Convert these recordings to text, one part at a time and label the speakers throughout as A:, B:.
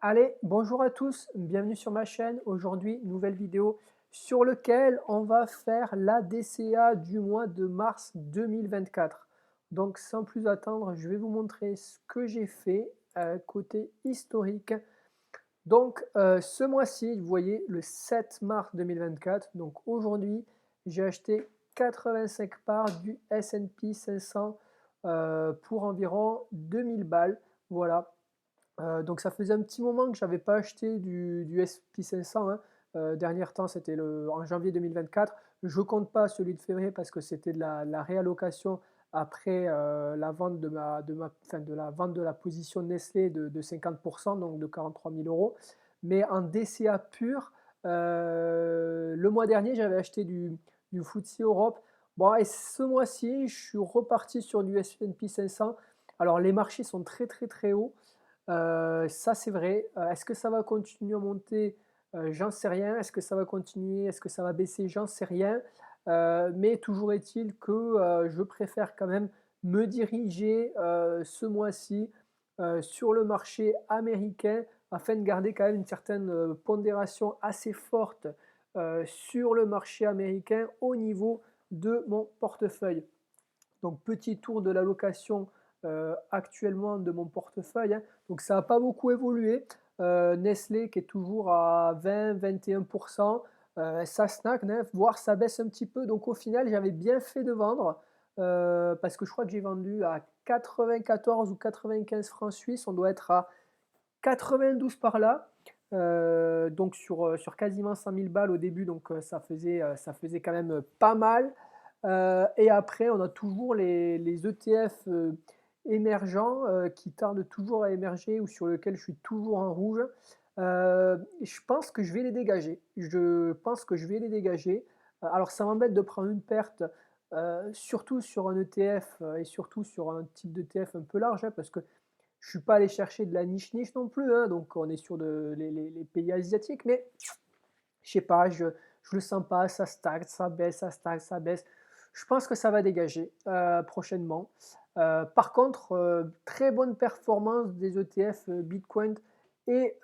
A: Allez, bonjour à tous, bienvenue sur ma chaîne. Aujourd'hui, nouvelle vidéo sur laquelle on va faire la DCA du mois de mars 2024. Donc sans plus attendre, je vais vous montrer ce que j'ai fait côté historique. Donc ce mois-ci, vous voyez, le 7 mars 2024, donc aujourd'hui, j'ai acheté 85 parts du S&P 500 pour environ 2000 balles. Voilà. Donc ça faisait un petit moment que je n'avais pas acheté du SP 500, hein. Dernier temps, c'était en janvier 2024. Je ne compte pas celui de février parce que c'était de la réallocation après la vente de la vente de la position Nestlé de 50%, donc de 43 000 euros. Mais en DCA pur, le mois dernier, j'avais acheté du FTSE Europe. Bon, et ce mois-ci, je suis reparti sur du S&P 500. Alors les marchés sont très très très hauts. Ça, c'est vrai. Est-ce que ça va continuer à monter? J'en sais rien. Est-ce que ça va continuer? Est-ce que ça va baisser? J'en sais rien. Mais toujours est-il que je préfère quand même me diriger ce mois-ci sur le marché américain afin de garder quand même une certaine pondération assez forte sur le marché américain au niveau de mon portefeuille. Donc petit tour de l'allocation actuellement de mon portefeuille, hein. Donc ça n'a pas beaucoup évolué. Nestlé qui est toujours à 20-21%. Ça snack, hein, voire ça baisse un petit peu. Donc au final, j'avais bien fait de vendre parce que je crois que j'ai vendu à 94 ou 95 francs suisses. On doit être à 92 par là. Donc sur quasiment 100 000 balles au début, donc ça faisait quand même pas mal. Et après, on a toujours les ETF émergents qui tardent toujours à émerger ou sur lesquels je suis toujours en rouge. Je pense que je vais les dégager. Je pense que je vais les dégager. Alors ça m'embête de prendre une perte, surtout sur un ETF et surtout sur un type d'ETF un peu large, hein, parce que je suis pas allé chercher de la niche non plus, hein, donc on est sur les pays asiatiques, mais je sais pas, je le sens pas, ça stagne, ça baisse, ça stagne, ça baisse. Je pense que ça va dégager prochainement. Par contre, très bonne performance des ETF Bitcoin et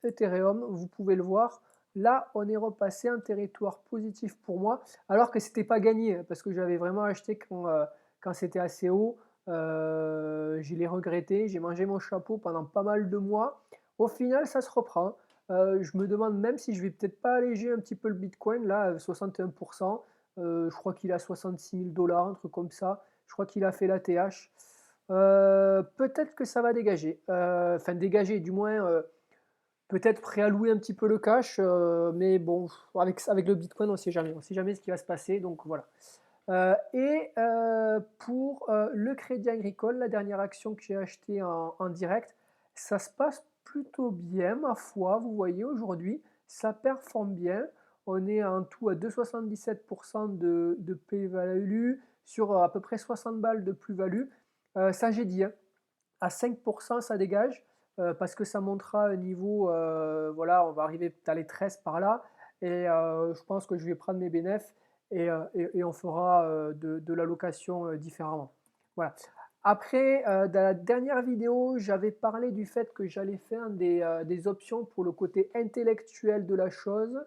A: Ethereum, vous pouvez le voir. Là, on est repassé un territoire positif pour moi, alors que c'était pas gagné, hein, parce que j'avais vraiment acheté quand c'était assez haut. Je l'ai regretté, j'ai mangé mon chapeau pendant pas mal de mois. Au final, ça se reprend. Je me demande même si je vais peut-être pas alléger un petit peu le Bitcoin, là, 61%. Je crois qu'il a 66 000 dollars, un truc comme ça. Je crois qu'il a fait la TH. Peut-être que ça va dégager. Enfin, dégager, du moins, peut-être préallouer un petit peu le cash. Mais bon, avec le Bitcoin, on ne sait jamais. On ne sait jamais ce qui va se passer. Donc voilà. Pour le Crédit Agricole, la dernière action que j'ai achetée en direct, ça se passe plutôt bien, ma foi. Vous voyez, aujourd'hui, ça performe bien. On est en tout à 2,77% de P-value sur à peu près 60 balles de plus-value. Ça, j'ai dit, hein, à 5%, ça dégage parce que ça montera un niveau, voilà, on va arriver peut-être à les 13 par là. Et je pense que je vais prendre mes bénéfices et on fera de l'allocation différemment. Voilà. Après, dans la dernière vidéo, j'avais parlé du fait que j'allais faire des options pour le côté intellectuel de la chose.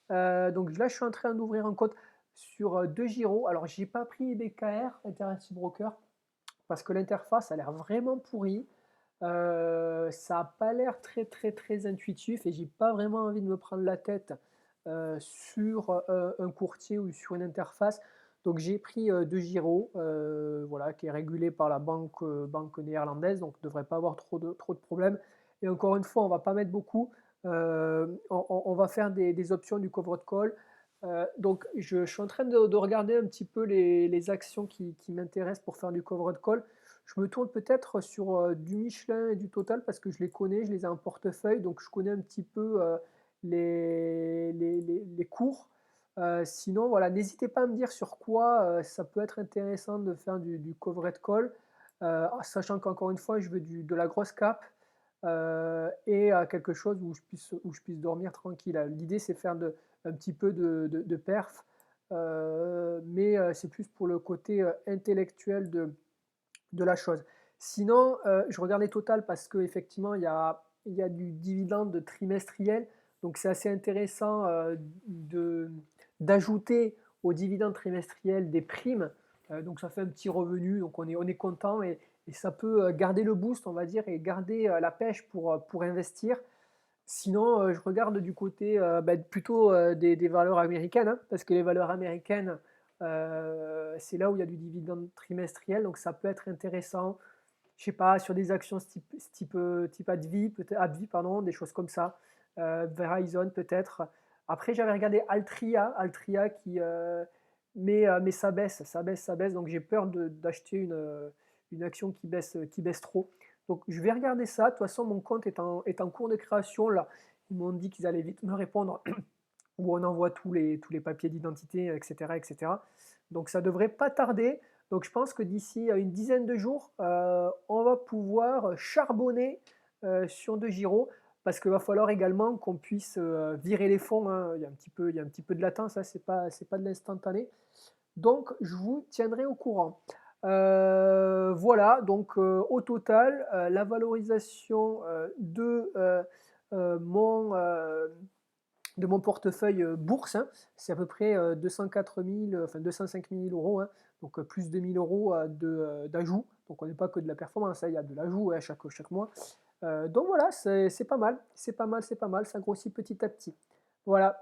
A: Donc là, je suis en train d'ouvrir un compte sur 2 Alors, j'ai pas pris BKR, Interactive Broker, parce que l'interface a l'air vraiment pourrie. Ça n'a pas l'air très très très intuitif et j'ai pas vraiment envie de me prendre la tête sur un courtier ou sur une interface. Donc j'ai pris De Giro, voilà, qui est régulé par la banque néerlandaise, donc ne devrait pas avoir trop de problèmes. Et encore une fois, on va pas mettre beaucoup. On va faire des options du covered call. Donc je suis en train de regarder un petit peu les actions qui m'intéressent pour faire du covered call. Je me tourne peut-être sur du Michelin et du Total parce que je les connais, je les ai en portefeuille, donc je connais un petit peu les cours. Sinon, voilà, n'hésitez pas à me dire sur quoi ça peut être intéressant de faire du covered call, sachant qu'encore une fois, je veux de la grosse cap et quelque chose où je puisse dormir tranquille. L'idée, c'est faire un petit peu de perf, mais c'est plus pour le côté intellectuel de la chose. Sinon, je regardais Total parce qu'effectivement, il y a il y a du dividende trimestriel, donc c'est assez intéressant d'ajouter au dividende trimestriel des primes. Donc ça fait un petit revenu, donc on est content et ça peut garder le boost, on va dire, et garder la pêche pour investir. Sinon, je regarde du côté plutôt des valeurs américaines, hein, parce que les valeurs américaines, c'est là où il y a du dividende trimestriel, donc ça peut être intéressant. Je sais pas, sur des actions type AbbVie, AbbVie, pardon, des choses comme ça. Verizon peut-être. Après, j'avais regardé Altria mais ça baisse, ça baisse, ça baisse. Donc j'ai peur d'acheter une action qui baisse trop. Donc je vais regarder ça. De toute façon, mon compte est en cours de création. Là, ils m'ont dit qu'ils allaient vite me répondre où on envoie tous les papiers d'identité, etc., etc. Donc ça devrait pas tarder. Donc je pense que d'ici une dizaine de jours, on va pouvoir charbonner sur De Giro, parce qu'il va falloir également qu'on puisse virer les fonds, hein. Il y a un petit peu de latence, hein, c'est pas de l'instantané. Donc je vous tiendrai au courant. Voilà, donc au total, la valorisation de mon portefeuille bourse, hein, c'est à peu près 204 000, enfin 205 000 euros, hein, donc plus de 1000 euros d'ajout. Donc on n'est pas que de la performance, hein, il y a de l'ajout, hein, chaque mois. Donc voilà, c'est pas mal, c'est pas mal, c'est pas mal, ça grossit petit à petit. Voilà.